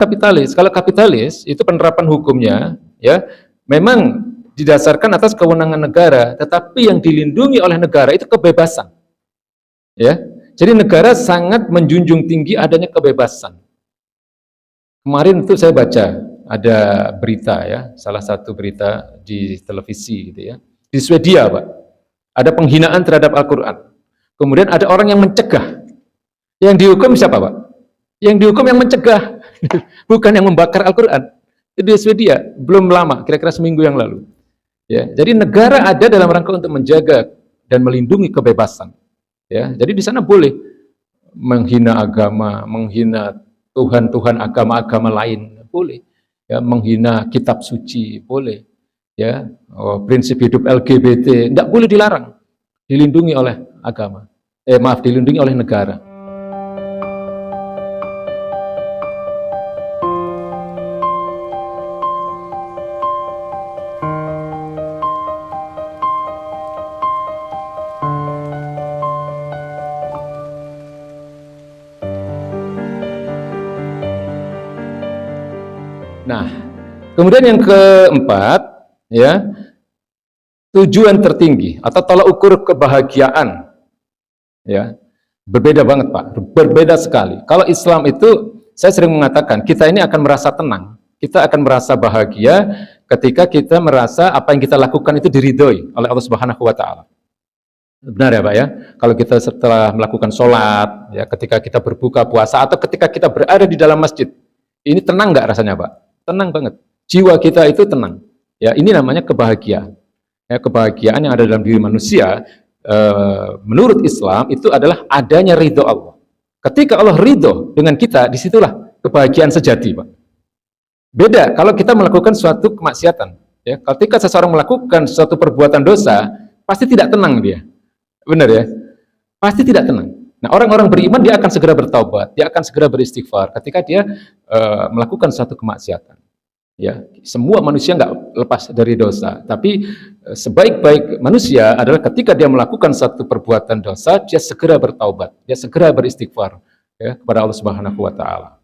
kapitalis. Kalau kapitalis itu penerapan hukumnya ya memang didasarkan atas kewenangan negara, tetapi yang dilindungi oleh negara itu kebebasan. Ya. Jadi negara sangat menjunjung tinggi adanya kebebasan. Kemarin itu saya baca ada berita ya, salah satu berita di televisi gitu ya. Di Swedia, Pak. Ada penghinaan terhadap Al-Qur'an. Kemudian ada orang yang mencegah. Yang dihukum siapa, Pak? Yang dihukum yang mencegah, bukan yang membakar Al-Qur'an. Itu di Swedia, belum lama, kira-kira seminggu yang lalu. Ya, jadi negara ada dalam rangka untuk menjaga dan melindungi kebebasan. Ya, jadi di sana boleh menghina agama, menghina Tuhan-Tuhan agama-agama lain, boleh. Ya, menghina kitab suci, boleh. Ya, prinsip hidup LGBT, tidak boleh dilarang, dilindungi oleh agama. Dilindungi oleh negara. Nah, kemudian yang keempat, ya, tujuan tertinggi atau tolak ukur kebahagiaan, ya, berbeda banget Pak, berbeda sekali. Kalau Islam itu, saya sering mengatakan, kita ini akan merasa tenang, kita akan merasa bahagia ketika kita merasa apa yang kita lakukan itu diridhoi oleh Allah Subhanahu Wa Taala. Benar ya Pak ya? Kalau kita setelah melakukan sholat, ya, ketika kita berbuka puasa atau ketika kita berada di dalam masjid, ini tenang nggak rasanya Pak? Tenang banget. Jiwa kita itu tenang. Ya, ini namanya kebahagiaan. Ya, kebahagiaan yang ada dalam diri manusia, menurut Islam itu adalah adanya ridho Allah. Ketika Allah ridho dengan kita, disitulah kebahagiaan sejati, Pak. Beda kalau kita melakukan suatu kemaksiatan. Ya, ketika seseorang melakukan suatu perbuatan dosa, pasti tidak tenang dia. Benar ya? Pasti tidak tenang. Nah, orang-orang beriman dia akan segera bertaubat, dia akan segera beristighfar ketika dia melakukan suatu kemaksiatan. Ya, semua manusia nggak lepas dari dosa, tapi sebaik-baik manusia adalah ketika dia melakukan satu perbuatan dosa, dia segera bertaubat, dia segera beristighfar ya, kepada Allah Subhanahu Wa Taala.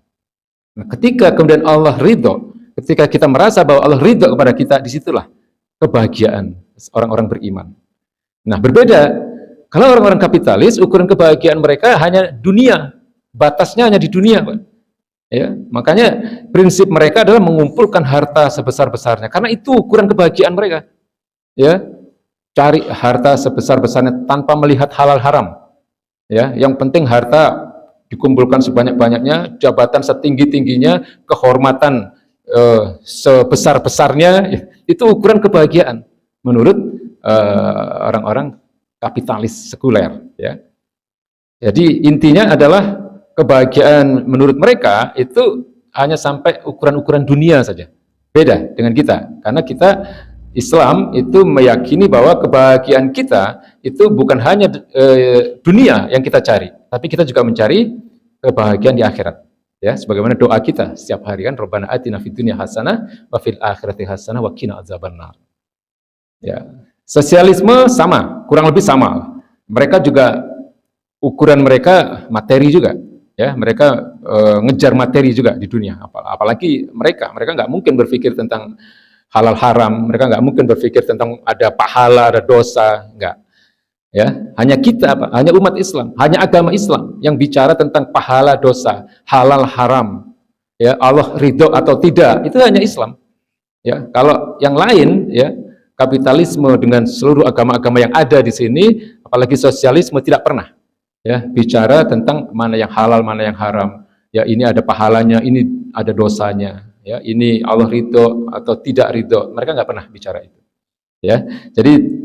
Nah, ketika kemudian Allah ridho, ketika kita merasa bahwa Allah ridho kepada kita, disitulah kebahagiaan orang-orang beriman. Nah, berbeda kalau orang-orang kapitalis, ukuran kebahagiaan mereka hanya dunia, batasnya hanya di dunia, Pak. Ya, makanya prinsip mereka adalah mengumpulkan harta sebesar-besarnya, karena itu ukuran kebahagiaan mereka. Ya, cari harta sebesar-besarnya tanpa melihat halal haram. Ya, yang penting harta dikumpulkan sebanyak-banyaknya, jabatan setinggi-tingginya, kehormatan sebesar-besarnya, itu ukuran kebahagiaan menurut orang-orang kapitalis sekuler. Ya, jadi intinya adalah kebahagiaan menurut mereka itu hanya sampai ukuran-ukuran dunia saja. Beda dengan kita, karena kita Islam itu meyakini bahwa kebahagiaan kita itu bukan hanya dunia yang kita cari, tapi kita juga mencari kebahagiaan di akhirat. Ya, sebagaimana doa kita setiap hari kan, Rabbana atina fid dunya hasanah wa fil akhirati hasanah wa qina adzabannar. Ya, sosialisme sama, kurang lebih sama. Mereka juga ukuran mereka materi juga. Ya, mereka ngejar materi juga di dunia. Apalagi mereka nggak mungkin berpikir tentang halal haram, mereka nggak mungkin berpikir tentang ada pahala, ada dosa, nggak. Ya, hanya kita, hanya umat Islam, hanya agama Islam yang bicara tentang pahala, dosa, halal haram. Ya, Allah ridho atau tidak, itu hanya Islam. Ya, kalau yang lain, ya, kapitalisme dengan seluruh agama-agama yang ada di sini, apalagi sosialisme tidak pernah. Ya, bicara tentang mana yang halal, mana yang haram. Ya, ini ada pahalanya, ini ada dosanya. Ya, ini Allah ridho atau tidak ridho. Mereka nggak pernah bicara itu. Ya, jadi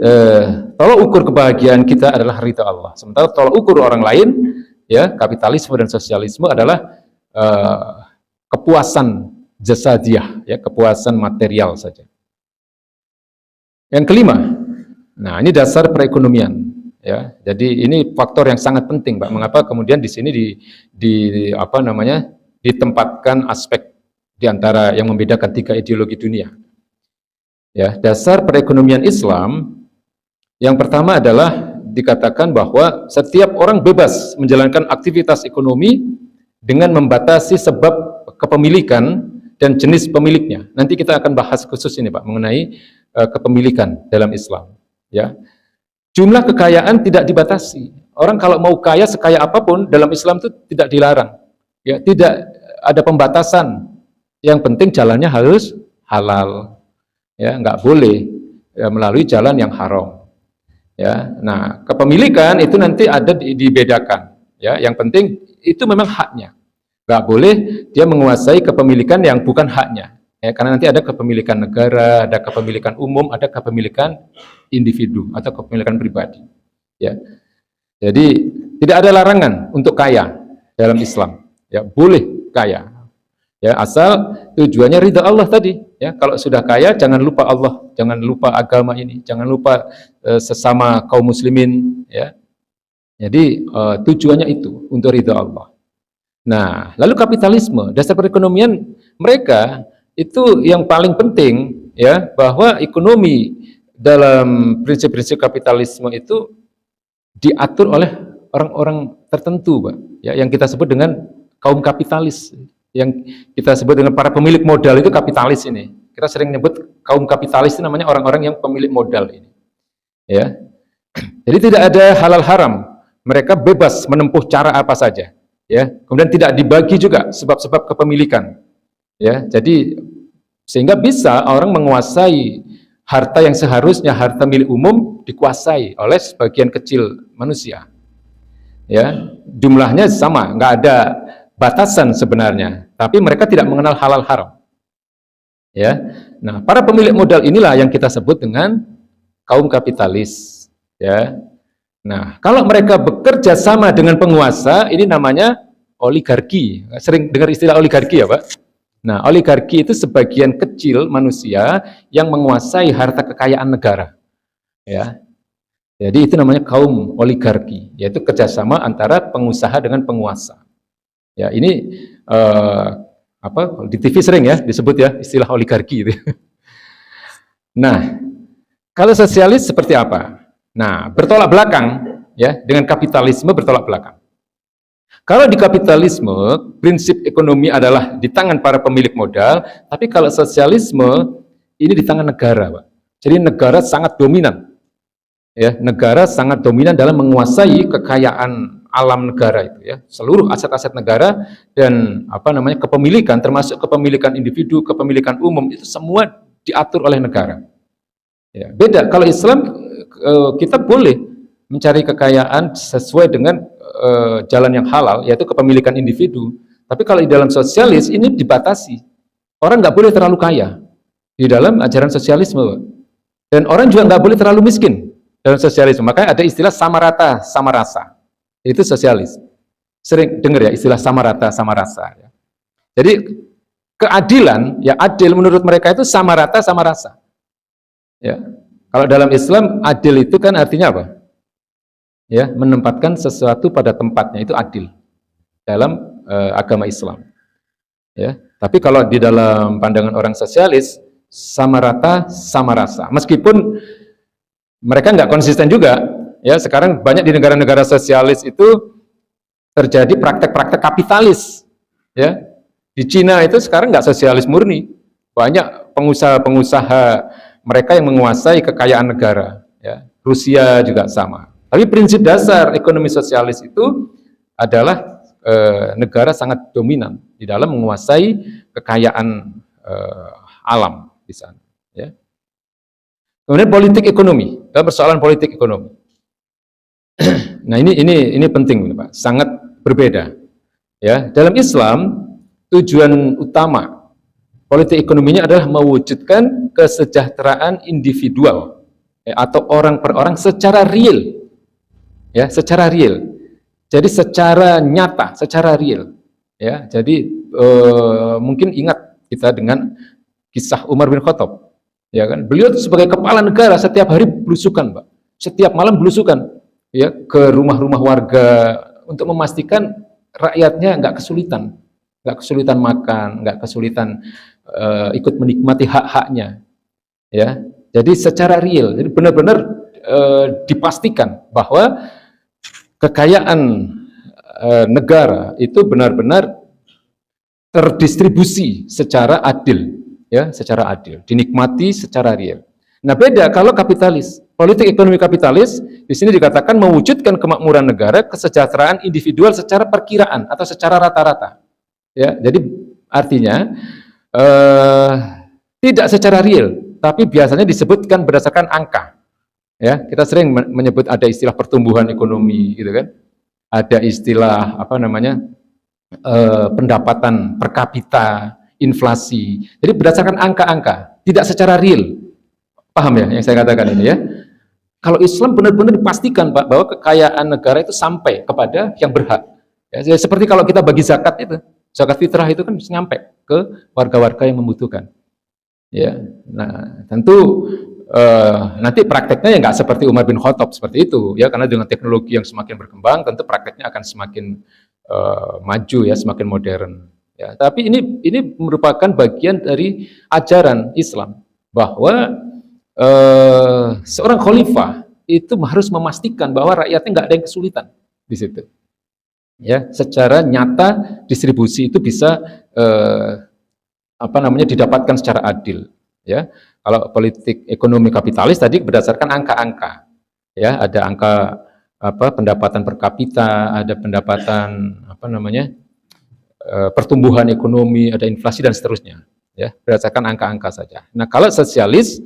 tolak ukur kebahagiaan kita adalah ridho Allah. Sementara tolak ukur orang lain, ya, kapitalisme dan sosialisme adalah kepuasan jasadiah, ya, kepuasan material saja. Yang kelima, nah ini dasar perekonomian. Ya, jadi ini faktor yang sangat penting, Pak. Mengapa kemudian di sini ditempatkan aspek diantara yang membedakan tiga ideologi dunia. Ya, dasar perekonomian Islam yang pertama adalah dikatakan bahwa setiap orang bebas menjalankan aktivitas ekonomi dengan membatasi sebab kepemilikan dan jenis pemiliknya. Nanti kita akan bahas khusus ini Pak mengenai kepemilikan dalam Islam. Ya, jumlah kekayaan tidak dibatasi. Orang kalau mau kaya sekaya apapun dalam Islam itu tidak dilarang. Ya, tidak ada pembatasan. Yang penting jalannya harus halal. Ya, nggak boleh ya, melalui jalan yang haram. Ya, nah kepemilikan itu nanti ada dibedakan. Ya, yang penting itu memang haknya. Nggak boleh dia menguasai kepemilikan yang bukan haknya. Ya, karena nanti ada kepemilikan negara, ada kepemilikan umum, ada kepemilikan individu atau kepemilikan pribadi. Ya, jadi tidak ada larangan untuk kaya dalam Islam. Ya, boleh kaya. Ya, asal tujuannya ridha Allah tadi. Ya, kalau sudah kaya jangan lupa Allah, jangan lupa agama ini, jangan lupa sesama kaum muslimin. Ya, jadi tujuannya itu untuk ridha Allah. Nah, lalu kapitalisme, dasar perekonomian mereka itu yang paling penting ya, bahwa ekonomi dalam prinsip-prinsip kapitalisme itu diatur oleh orang-orang tertentu, Pak. Ya, yang kita sebut dengan kaum kapitalis. Yang kita sebut dengan para pemilik modal itu kapitalis ini. Kita sering nyebut kaum kapitalis itu namanya orang-orang yang pemilik modal ini. Ya. Jadi tidak ada halal haram. Mereka bebas menempuh cara apa saja. Ya. Kemudian tidak dibagi juga sebab-sebab kepemilikan. Ya. Jadi sehingga bisa orang menguasai harta yang seharusnya harta milik umum dikuasai oleh sebagian kecil manusia. Ya, jumlahnya sama, nggak ada batasan sebenarnya, tapi mereka tidak mengenal halal haram. Ya, nah para pemilik modal inilah yang kita sebut dengan kaum kapitalis. Ya, nah kalau mereka bekerja sama dengan penguasa, ini namanya oligarki. Sering dengar istilah oligarki ya Pak? Nah, oligarki itu sebagian kecil manusia yang menguasai harta kekayaan negara. Ya, jadi itu namanya kaum oligarki, yaitu kerjasama antara pengusaha dengan penguasa. Ya, ini di TV sering ya disebut ya istilah oligarki gitu. Nah, kalau sosialis seperti apa? Nah, bertolak belakang ya dengan kapitalisme, bertolak belakang. Kalau di kapitalisme prinsip ekonomi adalah di tangan para pemilik modal, tapi kalau sosialisme ini di tangan negara, Pak. Jadi negara sangat dominan. Ya, negara sangat dominan dalam menguasai kekayaan alam negara itu ya, seluruh aset-aset negara dan kepemilikan termasuk kepemilikan individu, kepemilikan umum itu semua diatur oleh negara. Ya, beda kalau Islam kita boleh mencari kekayaan sesuai dengan jalan yang halal yaitu kepemilikan individu. Tapi kalau di dalam sosialis ini dibatasi. Orang nggak boleh terlalu kaya di dalam ajaran sosialisme. Dan orang juga nggak boleh terlalu miskin dalam sosialisme. Makanya ada istilah sama rata, sama rasa. Itu sosialis. Sering dengar ya istilah sama rata, sama rasa. Ya. Jadi keadilan, ya adil menurut mereka itu sama rata, sama rasa. Ya. Kalau dalam Islam adil itu kan artinya apa? Ya, menempatkan sesuatu pada tempatnya itu adil dalam agama Islam. Ya. Tapi kalau di dalam pandangan orang sosialis sama rata, sama rasa. Meskipun mereka nggak konsisten juga. Ya, sekarang banyak di negara-negara sosialis itu terjadi praktek-praktek kapitalis. Ya, di Cina itu sekarang nggak sosialis murni, banyak pengusaha-pengusaha mereka yang menguasai kekayaan negara. Ya, Rusia juga sama. Tapi prinsip dasar ekonomi sosialis itu adalah negara sangat dominan di dalam menguasai kekayaan alam di sana. Ya. Kemudian politik ekonomi, persoalan politik ekonomi. Nah ini penting Pak, sangat berbeda. Ya, dalam Islam tujuan utama politik ekonominya adalah mewujudkan kesejahteraan individual ya, atau orang per orang secara real, ya secara real. Jadi secara nyata, secara real. Ya, jadi mungkin ingat kita dengan kisah Umar bin Khattab, ya kan? Beliau sebagai kepala negara setiap hari belusukan, Pak, setiap malam belusukan. Ya, ke rumah-rumah warga untuk memastikan rakyatnya nggak kesulitan makan, nggak kesulitan ikut menikmati hak-haknya. Ya, jadi secara real, jadi benar-benar dipastikan bahwa kekayaan negara itu benar-benar terdistribusi secara adil, ya, secara adil, dinikmati secara real. Nah, beda kalau kapitalis. Politik ekonomi kapitalis di sini dikatakan mewujudkan kemakmuran negara, kesejahteraan individual secara perkiraan atau secara rata-rata. Ya, jadi artinya tidak secara real, tapi biasanya disebutkan berdasarkan angka. Ya, kita sering menyebut ada istilah pertumbuhan ekonomi, gitu kan? Ada istilah apa namanya pendapatan per kapita, inflasi. Jadi berdasarkan angka-angka, tidak secara real. Paham ya yang saya katakan ini ya? Kalau Islam benar-benar dipastikan Pak bahwa kekayaan negara itu sampai kepada yang berhak. Ya, seperti kalau kita bagi zakat itu, zakat fitrah itu kan nyampe ke warga-warga yang membutuhkan. Ya, nah tentu nanti prakteknya ya nggak seperti Umar bin Khattab seperti itu ya, karena dengan teknologi yang semakin berkembang tentu prakteknya akan semakin maju ya, semakin modern. Ya, tapi ini merupakan bagian dari ajaran Islam bahwa seorang khalifah itu harus memastikan bahwa rakyatnya nggak ada yang kesulitan di situ. Ya, secara nyata distribusi itu bisa didapatkan secara adil. Ya, kalau politik ekonomi kapitalis tadi berdasarkan angka-angka. Ya, ada angka pendapatan per kapita, ada pendapatan pertumbuhan ekonomi, ada inflasi dan seterusnya. Ya, berdasarkan angka-angka saja. Nah, kalau sosialis,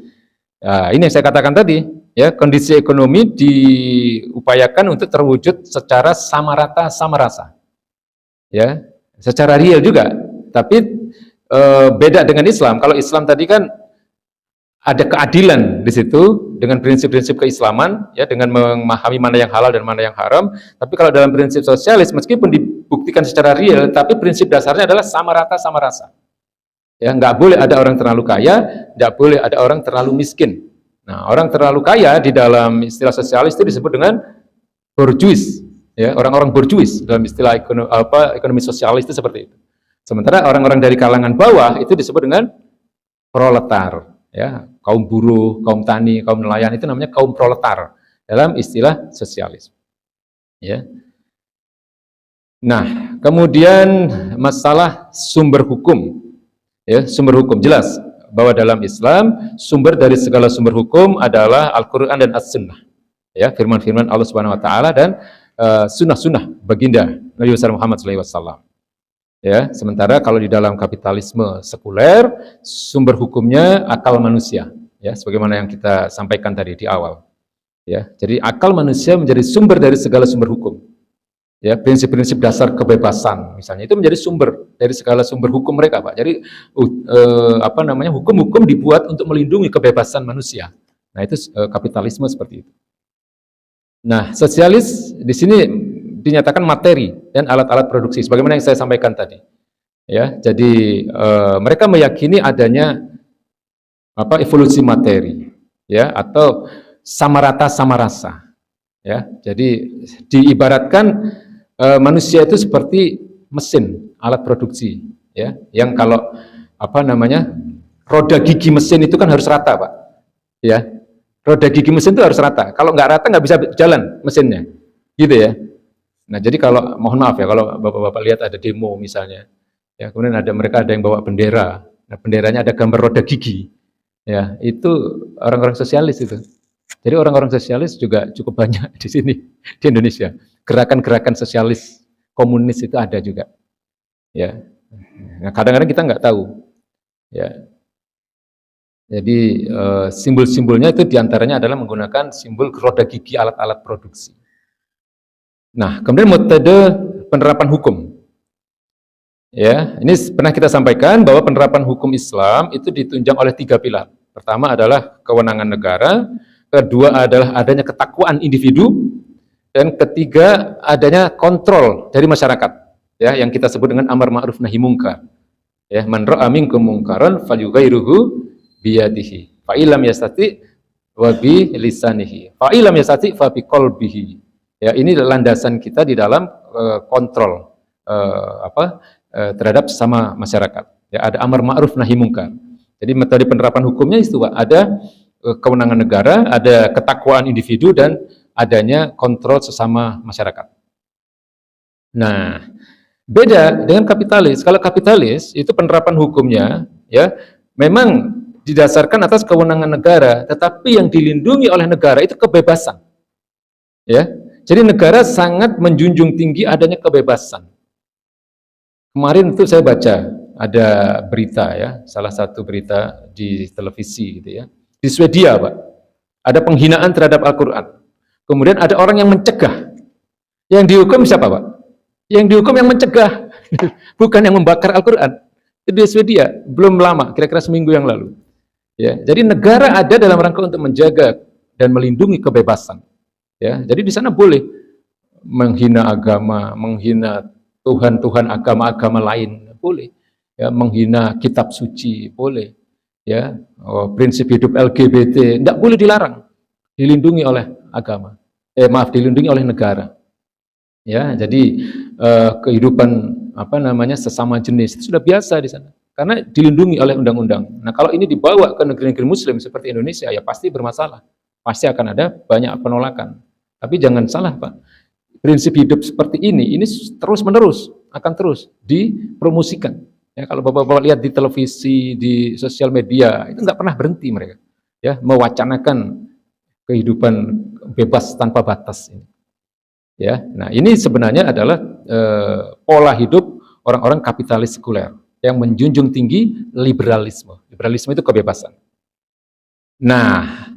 ini yang saya katakan tadi, ya, kondisi ekonomi diupayakan untuk terwujud secara sama rata, sama rasa, ya, secara real juga. Tapi beda dengan Islam. Kalau Islam tadi kan ada keadilan di situ dengan prinsip-prinsip keislaman, ya, dengan memahami mana yang halal dan mana yang haram. Tapi kalau dalam prinsip sosialis, meskipun dibuktikan secara real, tapi prinsip dasarnya adalah sama rata, sama rasa. Ya, nggak boleh ada orang terlalu kaya, nggak boleh ada orang terlalu miskin. Nah, orang terlalu kaya di dalam istilah sosialis itu disebut dengan borjuis, ya, orang-orang borjuis dalam istilah ekonomi sosialis itu seperti itu. Sementara orang-orang dari kalangan bawah itu disebut dengan proletar, ya, kaum buruh, kaum tani, kaum nelayan itu namanya kaum proletar dalam istilah sosialis. Ya. Nah, kemudian masalah sumber hukum. Ya, sumber hukum jelas bahwa dalam Islam sumber dari segala sumber hukum adalah Al-Qur'an dan As-Sunnah. Ya, firman-firman Allah Subhanahu wa taala dan sunnah-sunnah baginda Nabi Muhammad SAW. Ya, sementara kalau di dalam kapitalisme sekuler sumber hukumnya akal manusia, ya, sebagaimana yang kita sampaikan tadi di awal. Ya, jadi akal manusia menjadi sumber dari segala sumber hukum. Ya, prinsip-prinsip dasar kebebasan misalnya itu menjadi sumber dari segala sumber hukum mereka, Pak. Jadi hukum-hukum dibuat untuk melindungi kebebasan manusia. Nah, itu kapitalisme seperti itu. Nah, sosialis di sini dinyatakan materi dan alat-alat produksi sebagaimana yang saya sampaikan tadi. Ya, jadi mereka meyakini adanya evolusi materi, ya, atau sama rata sama rasa. Ya, jadi diibaratkan manusia itu seperti mesin, alat produksi, ya, yang kalau roda gigi mesin itu kan harus rata, Pak. Ya, roda gigi mesin itu harus rata. Kalau nggak rata nggak bisa jalan mesinnya, gitu ya. Nah, jadi kalau mohon maaf ya kalau bapak-bapak lihat ada demo misalnya, ya, kemudian mereka ada yang bawa bendera, nah benderanya ada gambar roda gigi, ya, itu orang-orang sosialis itu. Jadi orang-orang sosialis juga cukup banyak di sini di Indonesia. Gerakan-gerakan sosialis komunis itu ada juga. Ya. Nah, kadang-kadang kita nggak tahu. Ya. Jadi simbol-simbolnya itu diantaranya adalah menggunakan simbol roda gigi alat-alat produksi. Nah, kemudian metode penerapan hukum. Ya, ini pernah kita sampaikan bahwa penerapan hukum Islam itu ditunjang oleh 3 pilar. Pertama adalah kewenangan negara, kedua adalah adanya ketakwaan individu, dan ketiga adanya kontrol dari masyarakat, ya, yang kita sebut dengan amar ma'ruf nahi munkar. Ya, man ra'a minkum munkaran falyughayyirhu biyadihi, fa illam yastati wa bi lisanihi, fa illam yastati fa bi qalbihi. Ya, ini landasan kita di dalam kontrol terhadap sesama masyarakat. Ya, ada amar ma'ruf nahi munkar. Jadi metode penerapan hukumnya itu, Pak, ada kewenangan negara, ada ketakwaan individu, dan adanya kontrol sesama masyarakat. Nah, Beda dengan kapitalis. Kalau kapitalis itu penerapan hukumnya ya memang didasarkan atas kewenangan negara, tetapi yang dilindungi oleh negara itu kebebasan. Ya. Jadi negara sangat menjunjung tinggi adanya kebebasan. Kemarin itu saya baca ada berita ya, salah satu berita di televisi gitu ya. Di Swedia, Pak. Ada penghinaan terhadap Al-Qur'an. Kemudian ada orang yang mencegah. Yang dihukum siapa, Pak? Yang dihukum yang mencegah, bukan yang membakar Al-Qur'an. Itu di Swedia, belum lama, kira-kira seminggu yang lalu. Ya, jadi negara ada dalam rangka untuk menjaga dan melindungi kebebasan. Ya, jadi di sana boleh menghina agama, menghina Tuhan-Tuhan agama-agama lain, boleh. Ya, menghina kitab suci, boleh. Ya, prinsip hidup LGBT, tidak boleh dilarang, dilindungi oleh agama. Dilindungi oleh negara. Ya, jadi kehidupan sesama jenis itu sudah biasa di sana karena dilindungi oleh undang-undang. Nah, kalau ini dibawa ke negeri-negeri muslim seperti Indonesia ya pasti bermasalah. Pasti akan ada banyak penolakan. Tapi jangan salah, Pak. Prinsip hidup seperti ini terus-menerus akan terus dipromosikan. Ya, kalau Bapak-bapak lihat di televisi, di sosial media, itu nggak pernah berhenti mereka. Ya, mewacanakan kehidupan bebas tanpa batas ini. Ya, nah ini sebenarnya adalah pola hidup orang-orang kapitalis sekuler yang menjunjung tinggi liberalisme. Liberalisme itu kebebasan. Nah,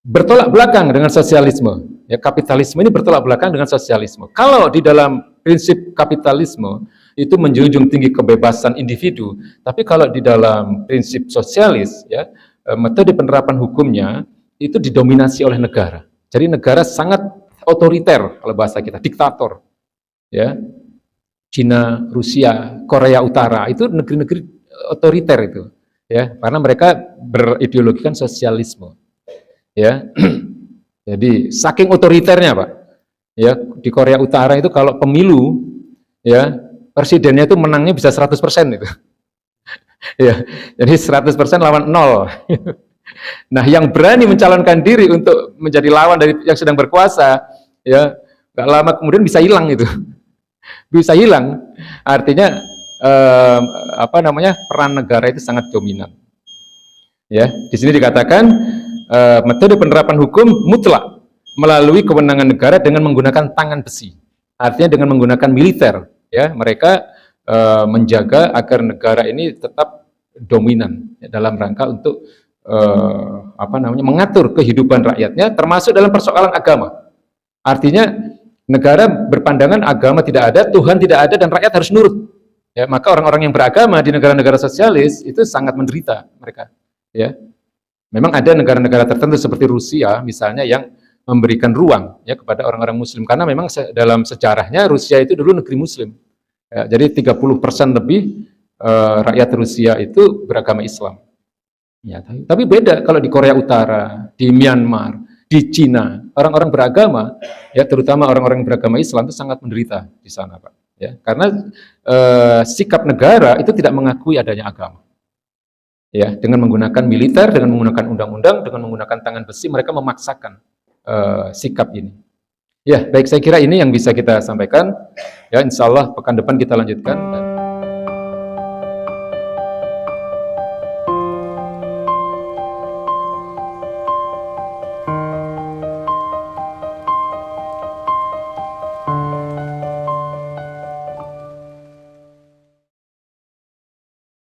bertolak belakang dengan sosialisme. Ya, kapitalisme ini bertolak belakang dengan sosialisme. Kalau di dalam prinsip kapitalisme itu menjunjung tinggi kebebasan individu, tapi kalau di dalam prinsip sosialis, ya metode penerapan hukumnya itu didominasi oleh negara. Jadi negara sangat otoriter kalau bahasa kita, diktator. Ya. Cina, Rusia, Korea Utara itu negeri-negeri otoriter itu. Ya, karena mereka berideologikan sosialisme. Ya. Jadi saking otoriternya, Pak. Ya, di Korea Utara itu kalau pemilu ya, presidennya itu menangnya bisa 100% itu. Ya, jadi 100% lawan 0. Nah, yang berani mencalonkan diri untuk menjadi lawan dari yang sedang berkuasa, ya, nggak lama kemudian bisa hilang itu, bisa hilang. Artinya peran negara itu sangat dominan. Ya, di sini dikatakan metode penerapan hukum mutlak melalui kewenangan negara dengan menggunakan tangan besi. Artinya dengan menggunakan militer. Ya, mereka menjaga agar negara ini tetap dominan ya, dalam rangka untuk mengatur kehidupan rakyatnya, termasuk dalam persoalan agama. Artinya negara berpandangan agama tidak ada, Tuhan tidak ada, dan rakyat harus nurut. Ya, maka orang-orang yang beragama di negara-negara sosialis itu sangat menderita mereka. Ya, memang ada negara-negara tertentu seperti Rusia misalnya yang memberikan ruang ya kepada orang-orang Muslim karena memang dalam sejarahnya Rusia itu dulu negeri Muslim. Ya, jadi 30% lebih rakyat Rusia itu beragama Islam. Ya, tapi beda kalau di Korea Utara, di Myanmar, di Cina, orang-orang beragama, ya terutama orang-orang beragama Islam itu sangat menderita di sana, Pak. Ya, karena sikap negara itu tidak mengakui adanya agama. Ya, dengan menggunakan militer, dengan menggunakan undang-undang, dengan menggunakan tangan besi, mereka memaksakan sikap ini. Ya, baik, saya kira ini yang bisa kita sampaikan. Ya, insya Allah pekan depan kita lanjutkan.